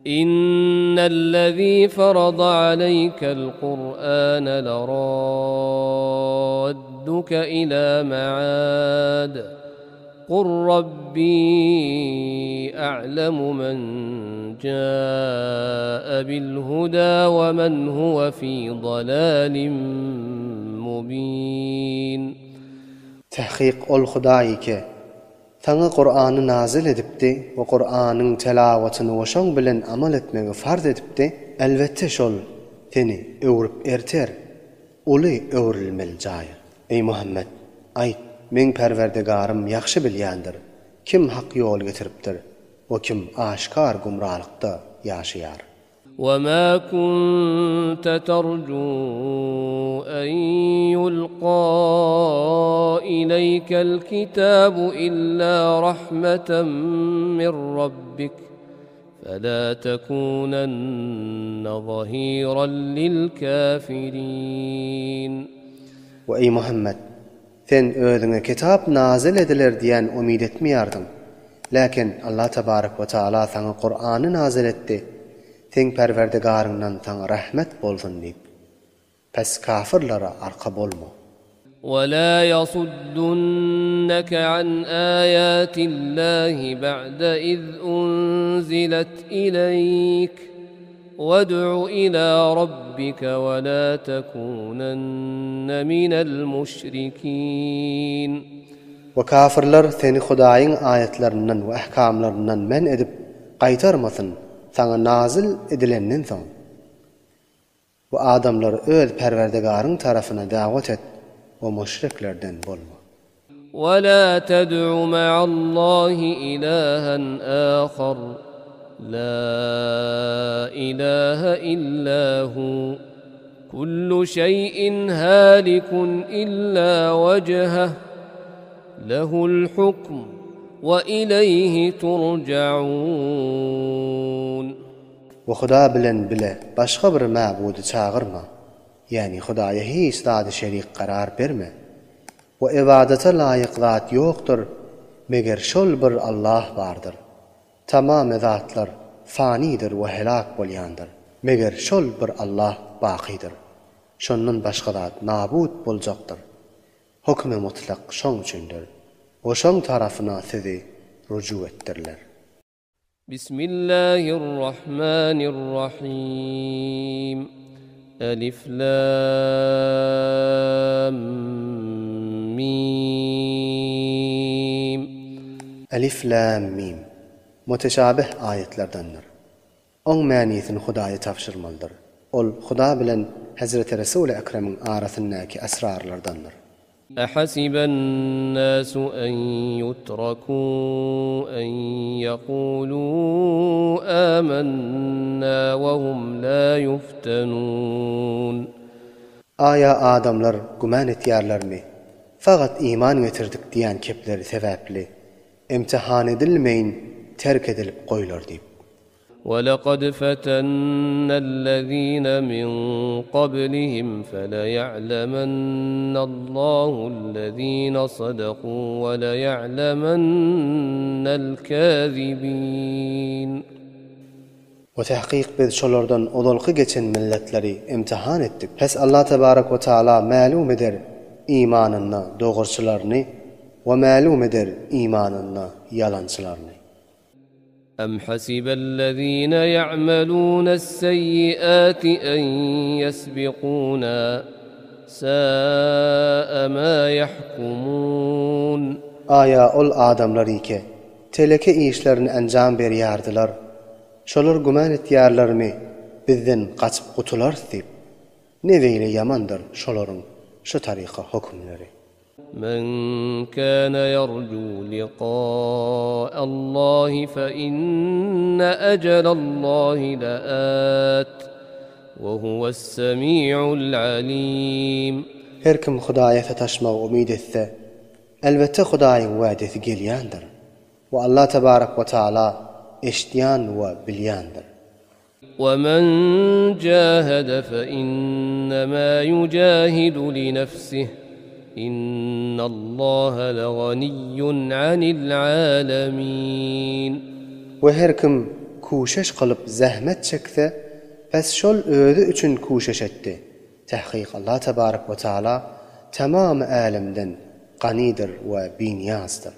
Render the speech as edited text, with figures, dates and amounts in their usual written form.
إن الذي فرض عليك القرآن لرادك إلى معاد قل ربي أعلم من جاء بالهدى ومن هو في ضلال مبين. تحقيق الخدايك Taňa Qur'any nazil edipdi we Qur'anyň telawatyny oşaň bilen amal etmegi farz edipdi. Elbette şol seni öwrüp erter. Uly öwrilmeli jaýy. Ey Muhammed, aýt, men Perwerdigarym ýaxşy bilýändir. Kim hak ýol getiripdir, o kim aşkar gumralykda ýaşaýar. وما كنت ترجو أن يلقى إليك الكتاب إلا رحمة من ربك فلا تكونن ظهيرا للكافرين. وأي محمد sen özüňe kitap nazil ediler diýen umid etmeýärdiň. Lakin Allah tebarek we taala saňa Qur'any nazil etdi. Sen Perwerdigaryňdan saňa rahmet bolsun diýip. Pes kafirlara arka bolma. ولا يصدنك عن آيات الله بعد إذ أنزلت إليك وادع إلى ربك ولا تكونن من المشركين. وكافرlar seni Hudaýyň aýatlarynyň we ähkamlarynyň men edip gaýtarmasyn saňa nazil edilenden soň. Bu adamlar öz Perwerdigaryň tarapyna dawat et we müşriklerden bolma. ولا تدع مع الله إلها آخر لا إله إلا هو كل شيء هالك إلا وجهه له الحكم وإليه ترجعون. وخدا bilen bile başga bir mabudy çağırma. Yani Hudaýa hiç zat şerik karar berme. O ibadete laýyk zat ýokdur meger şol bir Allah bardyr. Tamam zatlar fanidir we helak bolýandyr. Meger şol bir Allah bakydyr. Şondan başga zat nabut boljakdyr. Hukmy mutlak şoň üçindir. O şoň tarafyna sizi ruju etdirler. Bismillahirrahmanirrahim. Elif lam mim. Elif lam mim. Muteşabih ayetlerdendir. On mänisini Hudaýa tapşyrmalydyr. Ol Huda bilen Hazreti Resul Ekrem'in arasyndaky esrarlardandyr. أحسب الناس أن يتركوا أن يقولوا آمنا وهم لا يفتنون. Aya adamlar güman etýärlermi? Faqat iman getirdik diýen kepleri sebäpli imtihan edilmeyin terk edilip goýlar diýip. ولقد فتنا الذين من قبلهم فليعلمن الله الذين صدقوا وليعلمن الكاذبين. وتحقيق biz şolardan odalky geçen milletleri imtihan etdik. Pes Allah tebarek ve taala ma'lum eder imanynda dogurçylaryny we ma'lum eder imanynda yalançylaryny. أم حسب الذين يعملون السيئات أن يسبقونا ساء ما يحكمون. Aya ol adamlar ike teleke işlerini enjam berýärdiler. Şolar güman etýärlermi bizden gaçyp gutular diýip. Neveyle yamandyr şolaryň şu taryka hukmlary. من كان يرجو لقاء الله فإن أجل الله لآت وهو السميع العليم. Her kim Hudaýa sataşmak umid etse, elbette Hudaýyň wädesi gelýändir. Ve Allah tebarek ve taala eşitýän we bilýändir. ومن جاهد فإنما يجاهد لنفسه إن الله لغني عن العالمين. Ve her kim kuşeş kılıp zahmet çekse, bes şol özü üçün kuşeş etdi. Tahqiq Allah tebarek ve taala tamam alemden ganidir ve biniyazdır.